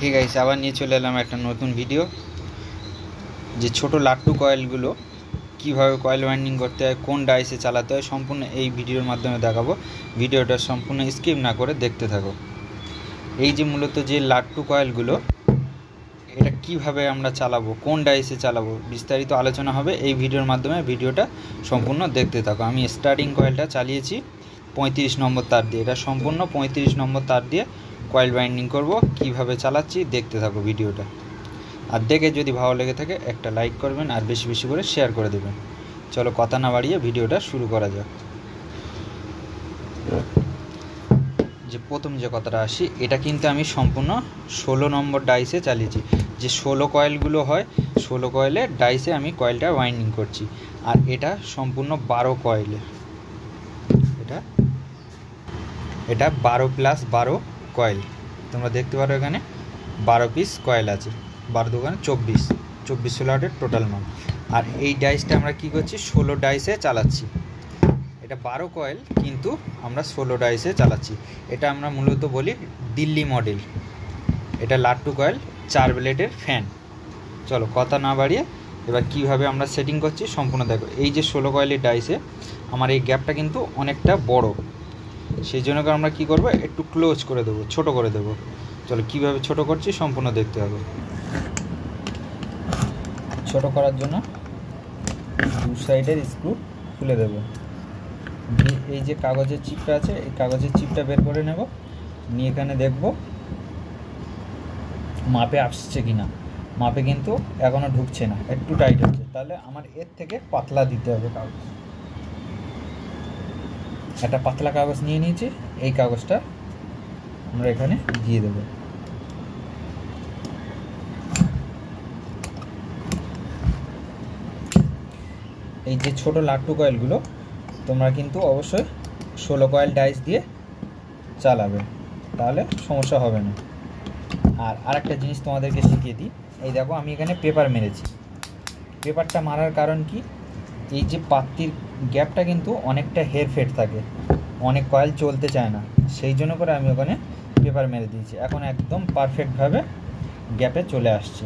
Hey guys আবার নিয়ে চলে এলাম একটা নতুন ভিডিও যে ছোট লাট্টু কয়েলগুলো কিভাবে কয়েল ওয়াইন্ডিং করতে হয় কোন ডাইসে চালাতে হয় সম্পূর্ণ এই ভিডিওর মাধ্যমে দেখাবো। ভিডিওটা সম্পূর্ণ স্কিপ না করে দেখতে থাকো। এই যে মূলত যে লাট্টু কয়েলগুলো এটা কিভাবে আমরা চালাবো কোন ডাইসে চালাবো বিস্তারিত আলোচনা হবে এই ভিডিওর মাধ্যমে। ভিডিওটা সম্পূর্ণ দেখতে থাকো। আমি স্টার্টিং কয়েলটা চালিয়েছি 35 নম্বর তার দিয়ে। এটা সম্পূর্ণ 35 নম্বর তার দিয়ে কয়েল বাইন্ডিং করব। কিভাবে চালাচ্ছি দেখতে থাকো ভিডিওটা। আর দেখে যদি ভালো লেগে থাকে একটা লাইক করবেন আর বেশি বেশি করে শেয়ার করে দেবেন। চলো কথা না বাড়িয়ে ভিডিওটা শুরু করা যাক। যে প্রথম যে কথাটা আসি, এটা কিন্তু আমি সম্পূর্ণ 16 নম্বর ডাইসে চালিয়েছি। যে 16 কয়েলগুলো হয় 16 কয়েলের ডাইসে আমি কয়েলটা ওয়াইন্ডিং করছি। আর এটা সম্পূর্ণ 12 কয়েলের। এটা 12+12 কয়েল। তোমরা দেখতে পারো এখানে 12 পিস কয়েল আছে। 12 দোকানে 24 16 টোটাল মান। আর এই ডাইসটা আমরা কি করছি 16 ডাইসে চালাচ্ছি। এটা 12 কয়েল কিন্তু আমরা 16 ডাইসে চালাচ্ছি। এটা আমরা মূলত বলি দিল্লি মডেল। এটা লাট্টু কয়েল 4 ব্লেডের ফ্যান। চলো কথা না বাড়িয়ে এবার কিভাবে আমরা সেটিং করছি সম্পূর্ণ দেখো। এই যে 16 কয়েলের ডাইসে আমার এই গ্যাপটা কিন্তু অনেকটা বড়, সেই জন্য আমরা কি করব একটু ক্লোজ করে দেবো, ছোট করে দেবো। চলো কিভাবে ছোট করছি সম্পূর্ণ দেখতে হবে। ছোট করার জন্য দু সাইডের স্ক্রু খুলে দেব। এই যে কাগজের চিপটা আছে এই কাগজের চিপটা বের করে নেব। নিয়ে এখানে দেখব মাপে আসছে কিনা। মাপে কিন্তু এখনো ঢুকছে না, একটু টাইট হচ্ছে। তাহলে আমার এর থেকে পাতলা দিতে হবে কাগজ। একটা পাতলা কাগজ নিয়ে নিয়েছি, এই কাগজটা আমরা এখানে দিয়ে দেব। এই যে ছোট লাট্টু কয়েলগুলো তোমরা কিন্তু অবশ্যই 16 কয়েল ডাইস দিয়ে চালাবে, তাহলে সমস্যা হবে না। আর আরেকটা জিনিস তোমাদেরকে শিখিয়ে দিই। এই দেখো আমি এখানে পেপার মেরেছি। পেপারটা মারার কারণ কি, এই যে পাত্তির গ্যাপটা কিন্তু অনেকটা হেরফের থাকে, অনেক কয়েল চলতে চায় না, সেই জন্য করে আমি ওখানে পেপার মেরে দিয়েছি। এখন একদম পারফেক্টভাবে গ্যাপে চলে আসছে।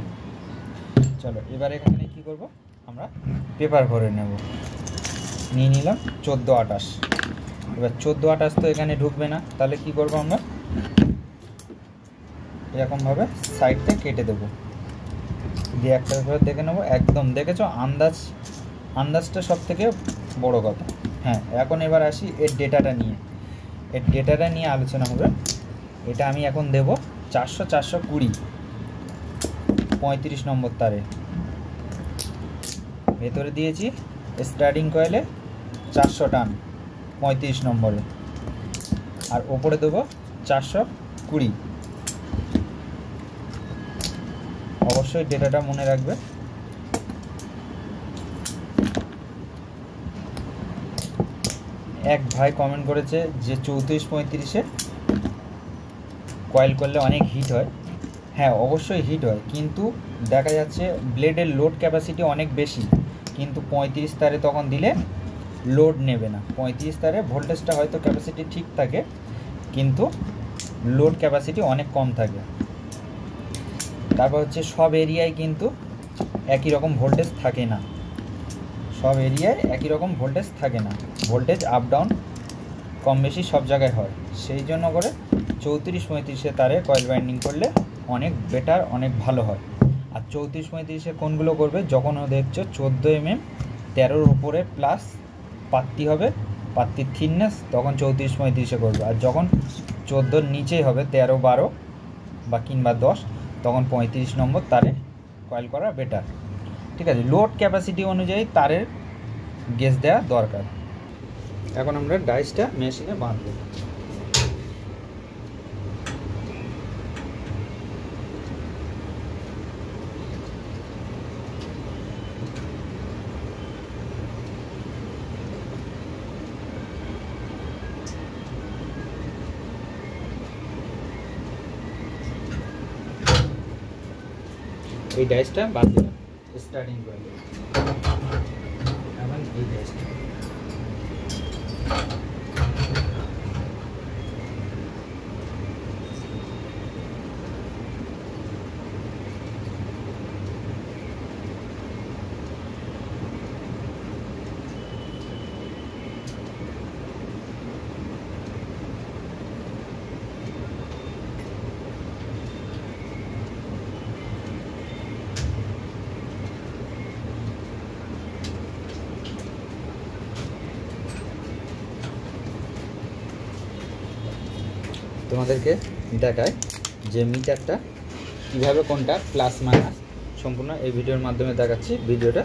চলো এবার এখানে কি করব, আমরা পেপার ভরে নেব। নিয়ে নিলাম 14-28। এবার 14-28 তো এখানে ঢুকবে না, তাহলে কি করব আমরা এরকমভাবে সাইডটা কেটে দেবো। দিয়ে একটা করে দেখে নেবো একদম। দেখেছো আন্দাজটা সব থেকে বড় কথা। হ্যাঁ, এখন এবার আসি এর ডেটাটা নিয়ে আলোচনা হবে। এটা আমি এখন দেব 400-420 35 নম্বর তারে। ভেতরে দিয়েছি স্টার্টিং কয়েলে 400 টান 35 নম্বরে। আর ওপরে দেবো 420। অবশ্যই ডেটাটা মনে রাখবে। এক ভাই কমেন্ট করেছে যে 34-35-এ কয়েল করলে অনেক হিট হয়। হ্যাঁ অবশ্যই হিট হয়, কিন্তু দেখা যাচ্ছে ব্লেডের লোড ক্যাপাসিটি অনেক বেশি, কিন্তু 35 তারে তখন দিলে লোড নেবে না। 35 তারে ভোল্টেজটা হয়তো ক্যাপাসিটি ঠিক থাকে, কিন্তু লোড ক্যাপাসিটি অনেক কম থাকে। তারপর হচ্ছে সব এরিয়ায় কিন্তু একই রকম ভোল্টেজ থাকে না। ভোল্টেজ আপ ডাউন কম বেশি সব জায়গায় হয়। সেই জন্য করে 34-35-এ তারে কয়েল বাইন্ডিং করলে অনেক বেটার, অনেক ভালো হয়। আর 34-35-এ কোনগুলো করবে, যখন দেখছো 14 mm 13-র উপরে প্লাস পাত্তি হবে, পাত্তির থিকনেস, তখন 34-35-এ করবে। আর যখন 14-র নিচেই হবে 13-12 বা কিংবা 10, তখন 35 নম্বর তারে কয়েল করা বেটার। ঠিক আছে, লোড ক্যাপাসিটি অনুযায়ী তারের গেজ দেওয়া দরকার। এখন আমরা ডাইসটা মেশিনে বাঁধব। এই ডাইসটা বাদ দিলাম স্টার্টিং করে। এখন এই ডাইসটা তোমাদেরকে দেখায় যে মিটারটা কীভাবে কোনটা প্লাস মাইনাস সম্পূর্ণ এই ভিডিওর মাধ্যমে দেখাচ্ছি, ভিডিওটা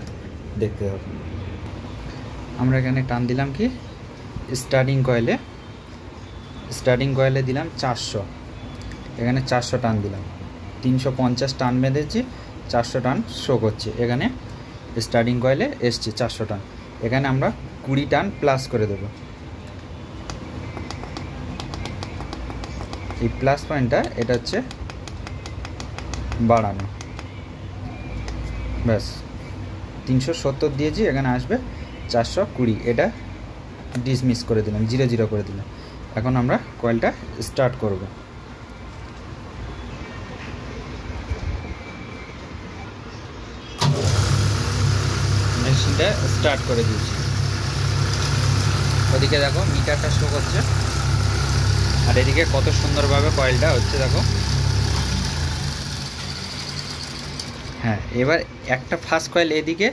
দেখতে হবে। আমরা এখানে টান দিলাম কি স্টার্টিং কয়েলে দিলাম 400, এখানে 400 টান দিলাম, 350 টান বেঁধেছি, 400 টান শো করছে, এখানে স্টার্টিং কয়েলে এসছে 400 টান। এখানে আমরা 20 টান প্লাস করে দেব। এই প্লাস পয়েন্টটা এটা হচ্ছে বাড়ানো, ব্যাস 370 দিয়েছি, এখানে আসবে 420, এটা ডিসমিস করে দিলাম, 0 করে দিলাম। এখন আমরা কয়েলটা স্টার্ট করব। মেশিনটা স্টার্ট করে দিয়েছি, ওদিকে দেখো মিটারটা শো করছে, আর এদিকে কত সুন্দরভাবে কয়েলটা হচ্ছে দেখো। হ্যাঁ, এবার একটা ফার্স্ট কয়েল এদিকে,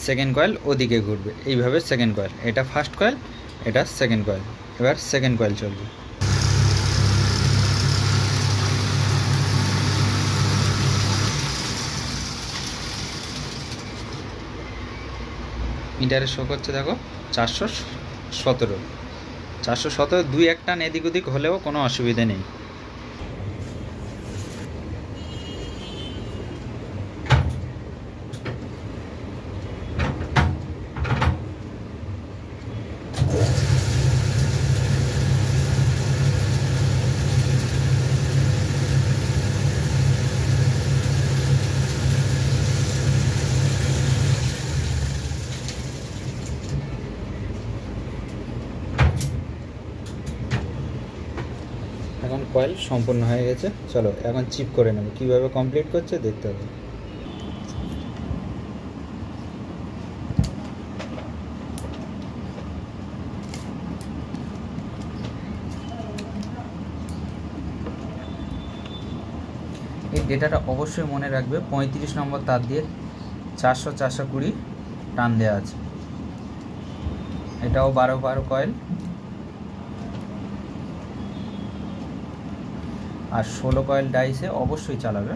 সেকেন্ড কয়েল ওদিকে ঘুরবে, এইভাবে সেকেন্ড কয়েল, এটা ফার্স্ট কয়েল, এটা সেকেন্ড কয়েল, এবার সেকেন্ড কয়েল চলবে। মিটারে শো করছে দেখো 417, 2-1 টান এদিক ওদিক হলেও কোনো অসুবিধা নেই। এখন কয়েল সম্পূর্ণ হয়ে গেছে, চলো এখন চিপ করে নেব, কীভাবে কমপ্লিট করছে দেখতে হবে। এই ডেটাটা অবশ্যই মনে রাখবে, 35 নম্বর তার দিয়ে 400-420 টান দেওয়া আছে, এটাও 12 কয়েল, আর 16 কয়েল ডাইসে অবশ্যই চালাবে,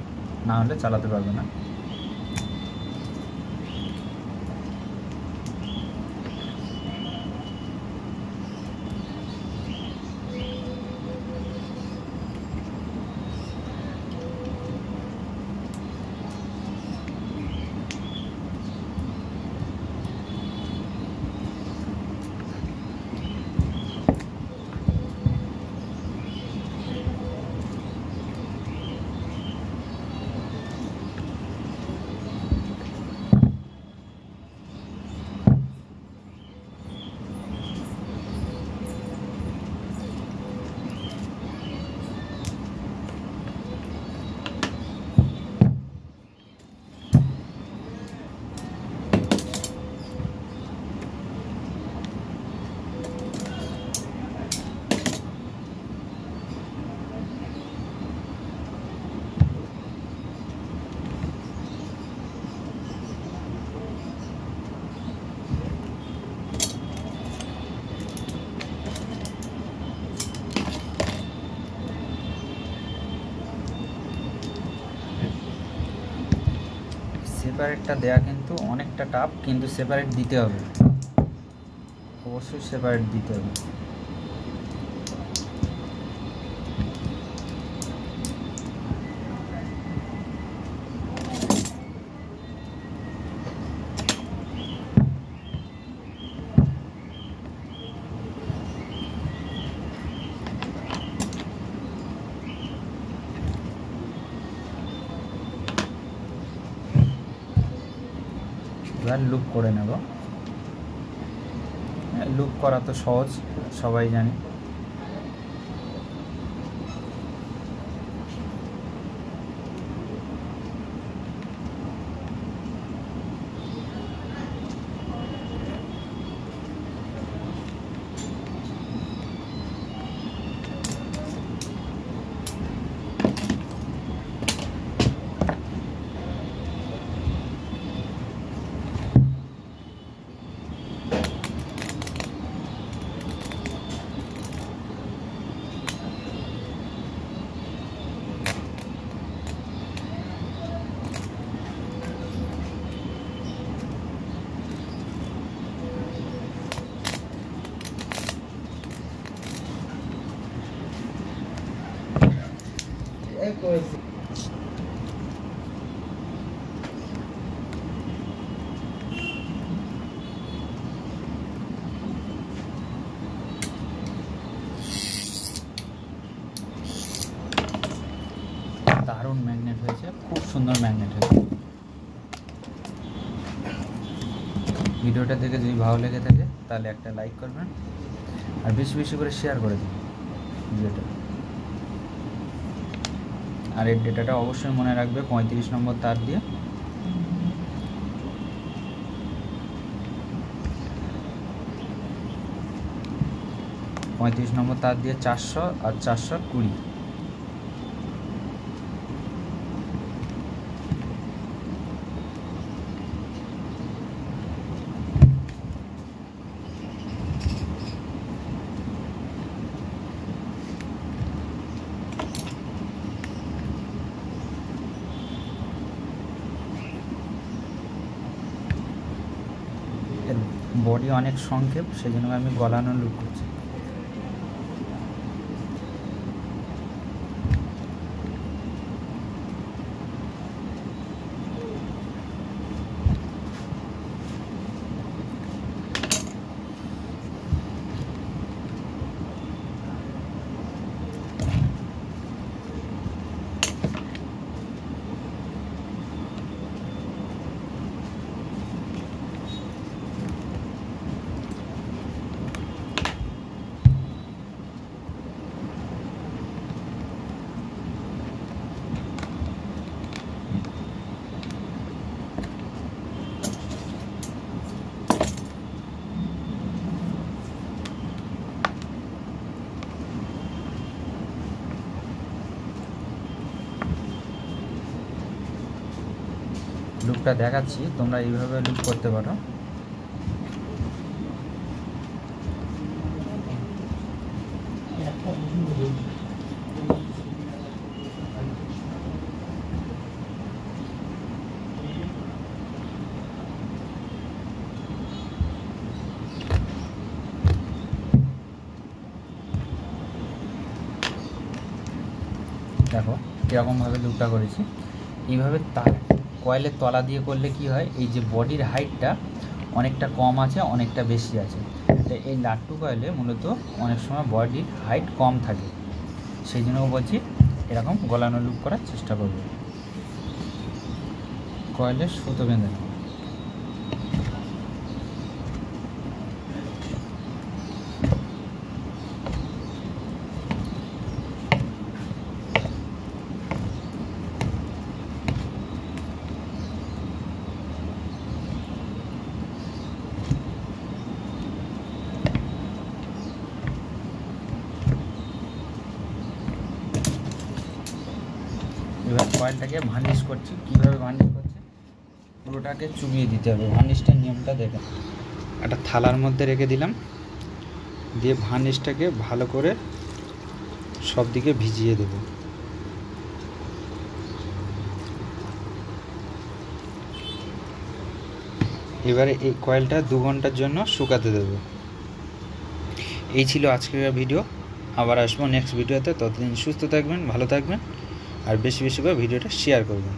না হলে চালাতে পারবে না। সেপারেটটা দেয়া কিন্তু অনেকটা টাফ, কিন্তু সেপারেট দিতে হবে, অবশ্যই সেপারেট দিতে হবে। এবার লুপ করে নেব, লুপ করা তো সহজ, সবাই জানে। দারুণ ম্যাগনেট হয়েছে, খুব সুন্দর ম্যাগনেট হয়েছে। ভিডিওটা দেখে যদি ভালো লেগে থাকে তাহলে একটা লাইক করবেন আর বেশি বেশি করে শেয়ার করে দিন ভিডিওটা। আর এর ডেটাটা অবশ্যই মনে রাখবে 35 নম্বর তার দিয়ে। নম্বর তার দিয়ে 400 আর 420। বডি অনেক সংক্ষেপ, সেই জন্য আমি গলানো লুক করছি। লুকটা দেখাচ্ছি, তোমরা এইভাবে লুক করতে পারো। দেখো কীরকমভাবে লুকটা করেছি। এইভাবে তার কয়েলের তলা দিয়ে করলে কি হয়, এই যে বডির হাইটটা অনেকটা কম আছে, অনেকটা বেশি আছে। তাই এই লাট্টু কয়েলে মূলত অনেক সময় বডির হাইট কম থাকে, সেই জন্য বলছি এরকম গলানো লুক করার চেষ্টা করবে। কয়েলের সুতো বেঁধে নেব। এবার কয়েলটাকে ভার্নিশ করছি। কীভাবে ভার্নিশ করছি, পুরোটাকে চুবিয়ে দিতে হবে। ভার্নিশটার নিয়মটা দেখে একটা থালার মধ্যে রেখে দিলাম, দিয়ে ভার্নিশটাকে ভালো করে সব দিকে ভিজিয়ে দেব। এবারে এই কয়েলটা 2 ঘন্টার জন্য শুকাতে দেব। এই ছিল আজকের ভিডিও। আবার আসবো নেক্সট ভিডিওতে। ততদিন সুস্থ থাকবেন, ভালো থাকবেন আর বেশি বেশি করে ভিডিওটা শেয়ার করবেন।